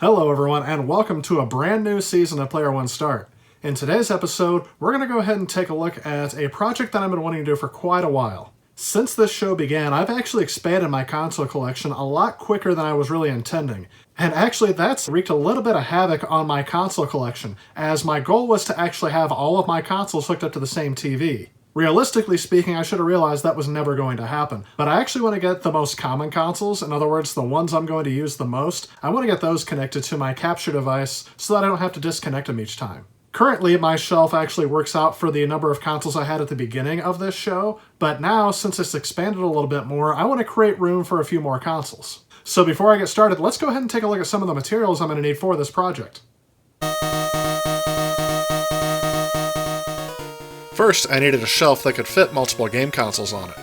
Hello everyone, and welcome to a brand new season of Player One Start. In today's episode, we're going to go ahead and take a look at a project that I've been wanting to do for quite a while. Since this show began, I've actually expanded my console collection a lot quicker than I was really intending. And actually, that's wreaked a little bit of havoc on my console collection, as my goal was to actually have all of my consoles hooked up to the same TV. Realistically speaking, I should have realized that was never going to happen, but I actually want to get the most common consoles, in other words, the ones I'm going to use the most. I want to get those connected to my capture device so that I don't have to disconnect them each time. Currently, my shelf actually works out for the number of consoles I had at the beginning of this show, but now, since it's expanded a little bit more, I want to create room for a few more consoles. So before I get started, let's go ahead and take a look at some of the materials I'm going to need for this project. First, I needed a shelf that could fit multiple game consoles on it.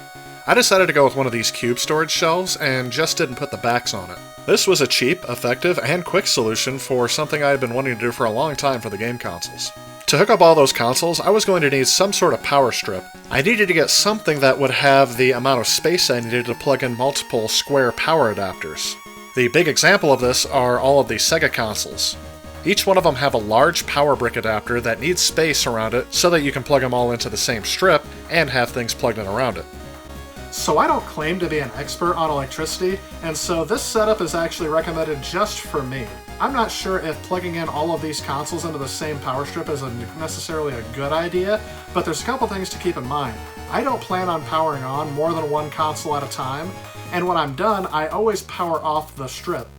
I decided to go with one of these cube storage shelves and just didn't put the backs on it. This was a cheap, effective, and quick solution for something I had been wanting to do for a long time for the game consoles. To hook up all those consoles, I was going to need some sort of power strip. I needed to get something that would have the amount of space I needed to plug in multiple square power adapters. The big example of this are all of the Sega consoles. Each one of them have a large power brick adapter that needs space around it so that you can plug them all into the same strip and have things plugged in around it. So I don't claim to be an expert on electricity, and so this setup is actually recommended just for me. I'm not sure if plugging in all of these consoles into the same power strip is necessarily a good idea, but there's a couple things to keep in mind. I don't plan on powering on more than one console at a time, and when I'm done, I always power off the strip.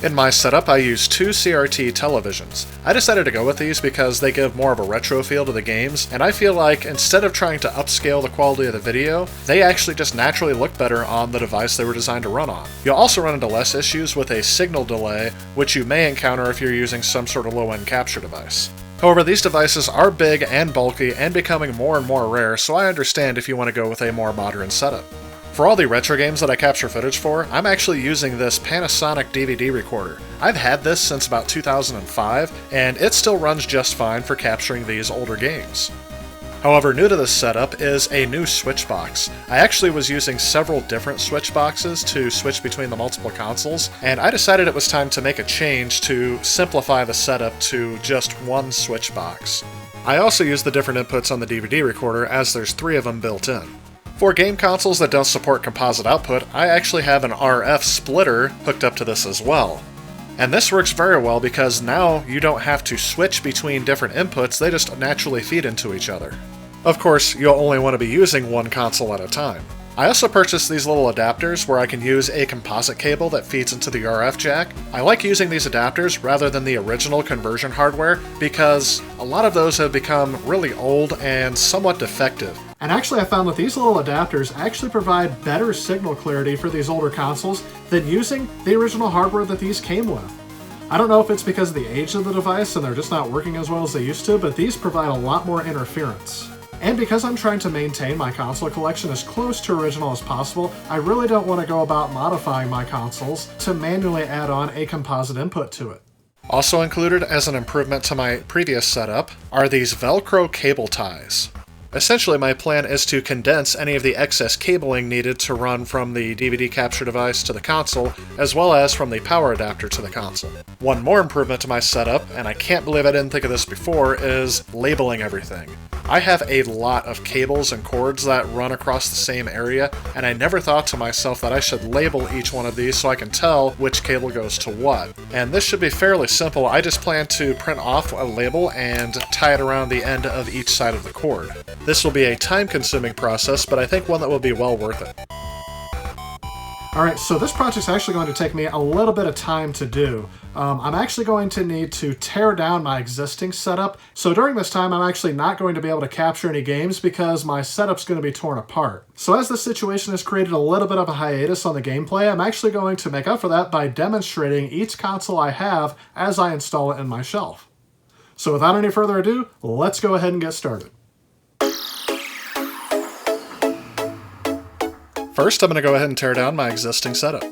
In my setup, I use two CRT televisions. I decided to go with these because they give more of a retro feel to the games, and I feel like instead of trying to upscale the quality of the video, they actually just naturally look better on the device they were designed to run on. You'll also run into less issues with a signal delay, which you may encounter if you're using some sort of low-end capture device. However, these devices are big and bulky and becoming more and more rare, so I understand if you want to go with a more modern setup. For all the retro games that I capture footage for, I'm actually using this Panasonic DVD recorder. I've had this since about 2005, and it still runs just fine for capturing these older games. However, new to this setup is a new switch box. I actually was using several different switch boxes to switch between the multiple consoles, and I decided it was time to make a change to simplify the setup to just one switch box. I also use the different inputs on the DVD recorder, as there's 3 of them built in. For game consoles that don't support composite output, I actually have an RF splitter hooked up to this as well. And this works very well because now you don't have to switch between different inputs, they just naturally feed into each other. Of course, you'll only want to be using one console at a time. I also purchased these little adapters where I can use a composite cable that feeds into the RF jack. I like using these adapters rather than the original conversion hardware because a lot of those have become really old and somewhat defective. And actually I found that these little adapters actually provide better signal clarity for these older consoles than using the original hardware that these came with. I don't know if it's because of the age of the device and they're just not working as well as they used to, but these provide a lot more interference. And because I'm trying to maintain my console collection as close to original as possible, I really don't want to go about modifying my consoles to manually add on a composite input to it. Also included as an improvement to my previous setup are these Velcro cable ties. Essentially, my plan is to condense any of the excess cabling needed to run from the DVD capture device to the console, as well as from the power adapter to the console. One more improvement to my setup, and I can't believe I didn't think of this before, is labeling everything. I have a lot of cables and cords that run across the same area, and I never thought to myself that I should label each one of these so I can tell which cable goes to what. And this should be fairly simple. I just plan to print off a label and tie it around the end of each side of the cord. This will be a time-consuming process, but I think one that will be well worth it. Alright, so this project's actually going to take me a little bit of time to do. I'm actually going to need to tear down my existing setup, so during this time I'm actually not going to be able to capture any games because my setup's going to be torn apart. So as this situation has created a little bit of a hiatus on the gameplay, I'm actually going to make up for that by demonstrating each console I have as I install it in my shelf. So without any further ado, let's go ahead and get started. First, I'm going to go ahead and tear down my existing setup.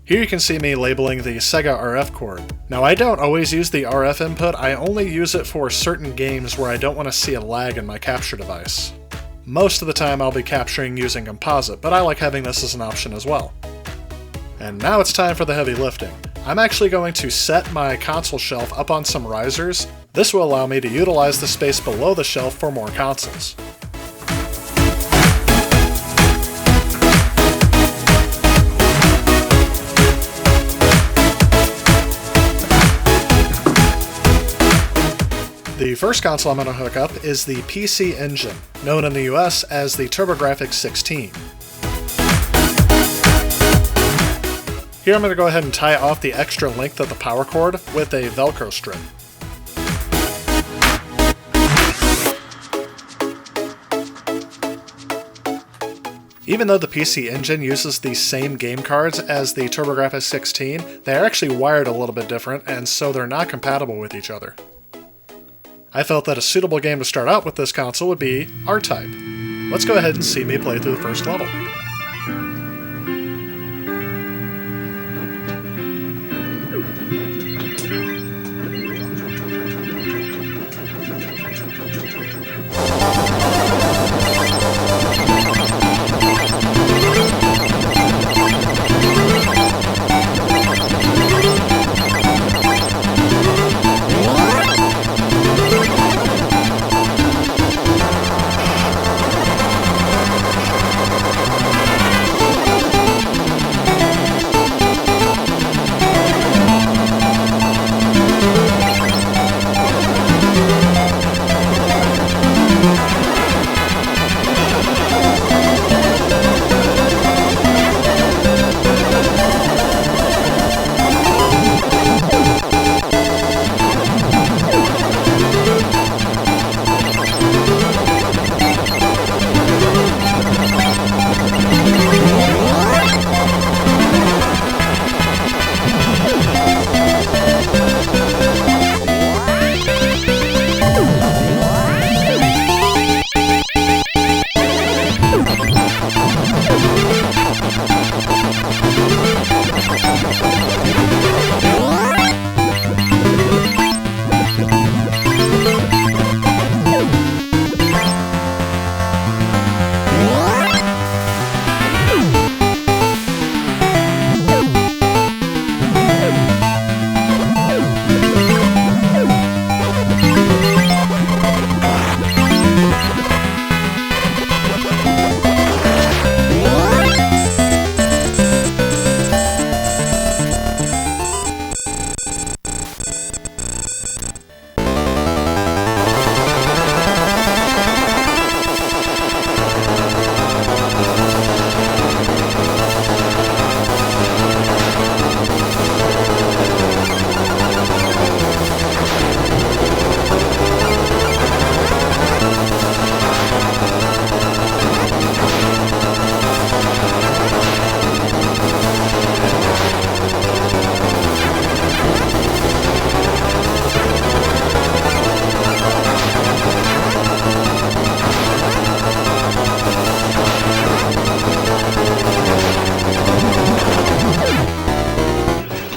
Here you can see me labeling the Sega RF cord. Now I don't always use the RF input, I only use it for certain games where I don't want to see a lag in my capture device. Most of the time I'll be capturing using composite, but I like having this as an option as well. And now it's time for the heavy lifting. I'm actually going to set my console shelf up on some risers. This will allow me to utilize the space below the shelf for more consoles. The first console I'm going to hook up is the PC Engine, known in the US as the TurboGrafx 16. Here I'm going to go ahead and tie off the extra length of the power cord with a Velcro strip. Even though the PC Engine uses the same game cards as the TurboGrafx 16, they are actually wired a little bit different, and so they're not compatible with each other. I felt that a suitable game to start out with this console would be R-Type. Let's go ahead and see me play through the first level.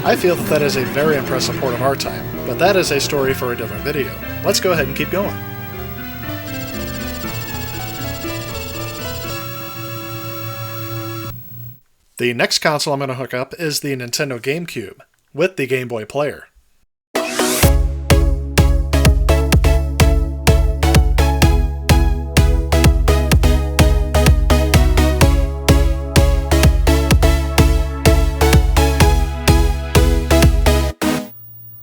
I feel that is a very impressive port of R-Type, but that is a story for a different video. Let's go ahead and keep going. The next console I'm going to hook up is the Nintendo GameCube, with the Game Boy player.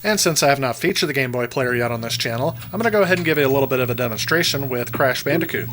And since I have not featured the Game Boy player yet on this channel, I'm going to go ahead and give you a little bit of a demonstration with Crash Bandicoot.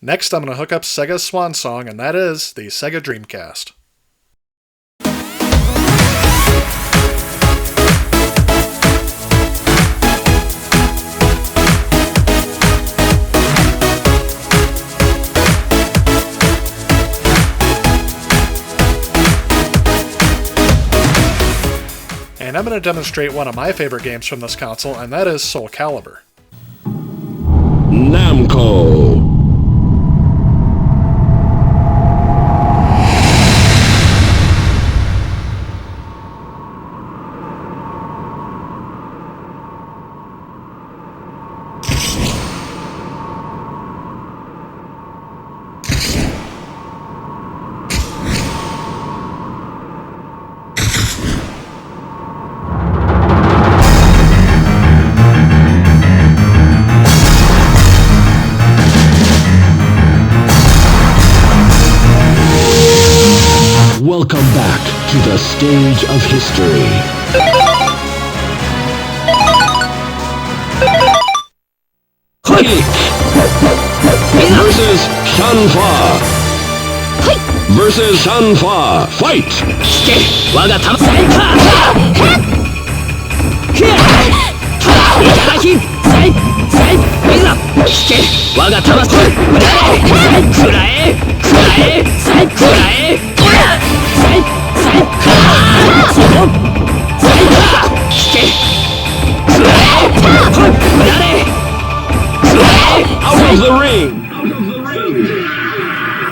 Next, I'm going to hook up Sega's swan song, and that is the Sega Dreamcast. And I'm going to demonstrate one of my favorite games from this console, and that is Soul Calibur. Namco. Welcome back to the stage of history. Kick versus Shanfa. Versus Shanfa. Fight! Out of the ring!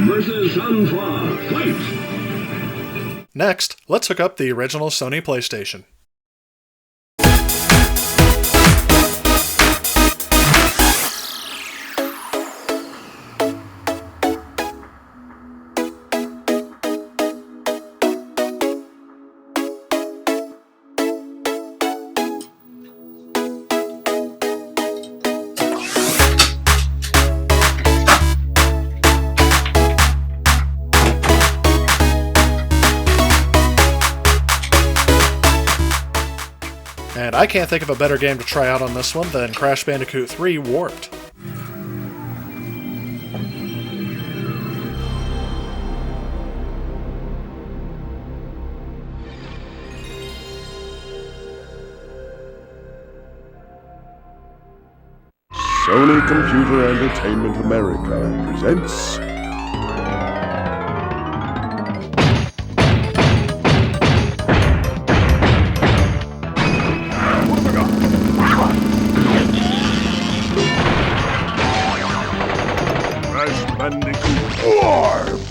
Versus Shanfa. Fight! Next, let's hook up the original Sony PlayStation. And I can't think of a better game to try out on this one than Crash Bandicoot 3 Warped. Sony Computer Entertainment America presents Crash Bandicoot Warped!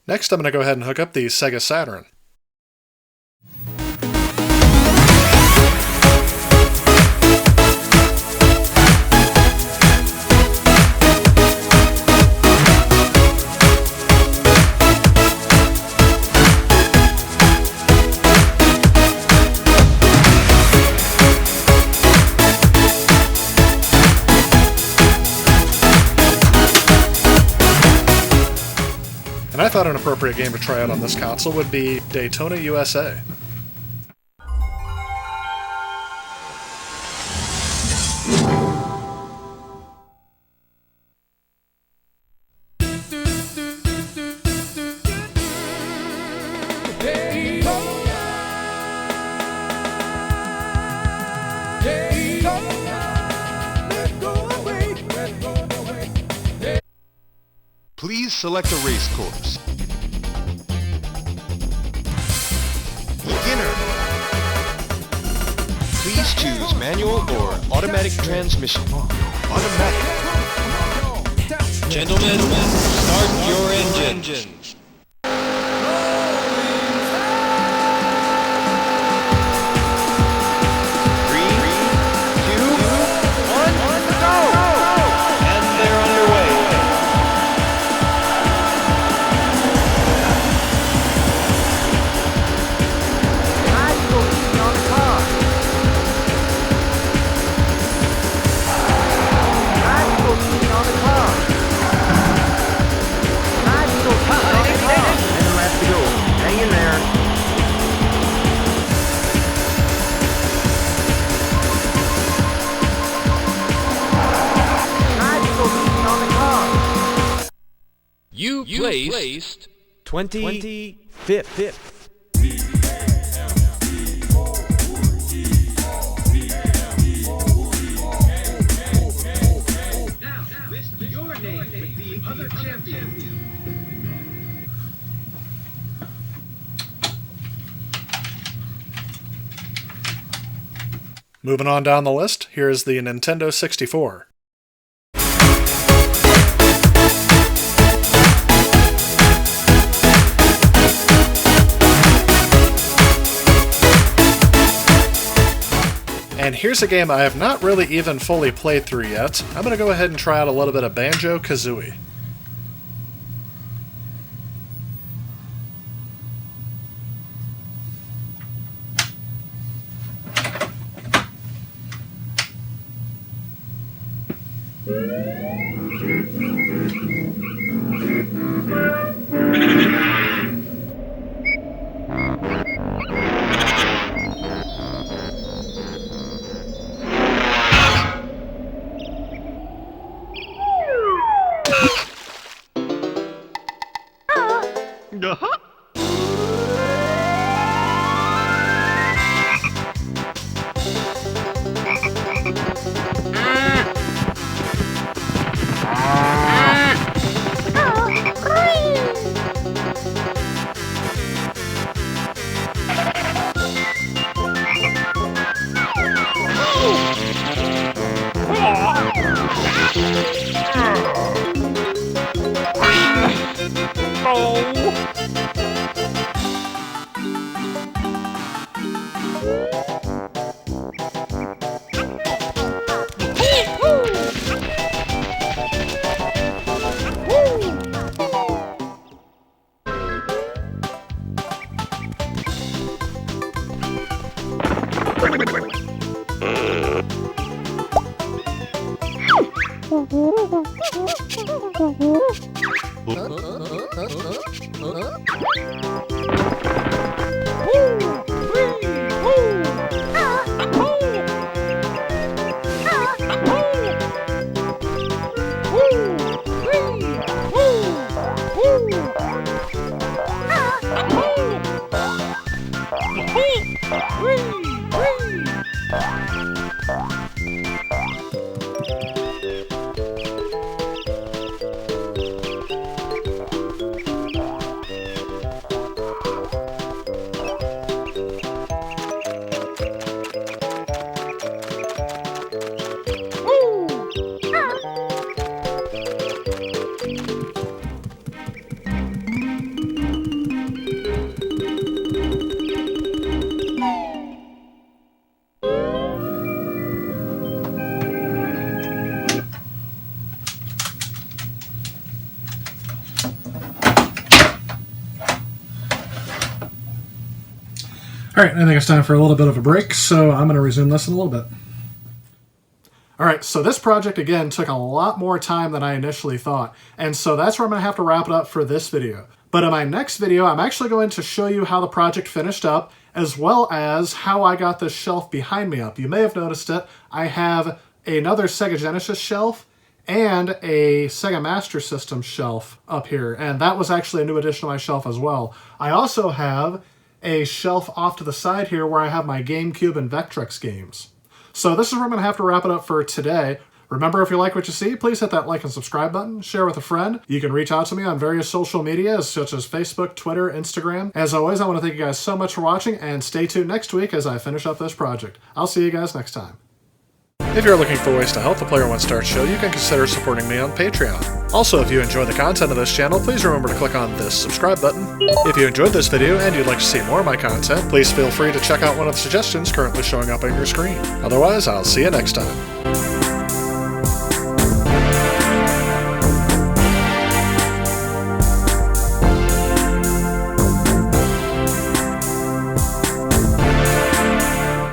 Next, I'm going to go ahead and hook up the Sega Saturn. And I thought an appropriate game to try out on this console would be Daytona USA. Please select a race course. Beginner. Please choose manual or automatic transmission. Automatic. Gentlemen, start your engines. You placed 25th. Now, list your name with the other champions. Moving on down the list, here's the Nintendo 64. And here's a game I have not really even fully played through yet. I'm going to go ahead and try out a little bit of Banjo Kazooie. Alright, I think it's time for a little bit of a break, so I'm going to resume this in a little bit. Alright, so this project, again, took a lot more time than I initially thought, and so that's where I'm going to have to wrap it up for this video. But in my next video, I'm actually going to show you how the project finished up, as well as how I got this shelf behind me up. You may have noticed it. I have another Sega Genesis shelf and a Sega Master System shelf up here, and that was actually a new addition to my shelf as well. I also have a shelf off to the side here where I have my GameCube and Vectrex games. So this is where I'm going to have to wrap it up for today. Remember, if you like what you see, please hit that like and subscribe button, share with a friend. You can reach out to me on various social media such as Facebook, Twitter, Instagram. As always, I want to thank you guys so much for watching, and stay tuned next week as I finish up this project. I'll see you guys next time. If you're looking for ways to help the Player One Start Show, you can consider supporting me on Patreon. Also, if you enjoy the content of this channel, please remember to click on this subscribe button. If you enjoyed this video and you'd like to see more of my content, please feel free to check out one of the suggestions currently showing up on your screen. Otherwise, I'll see you next time.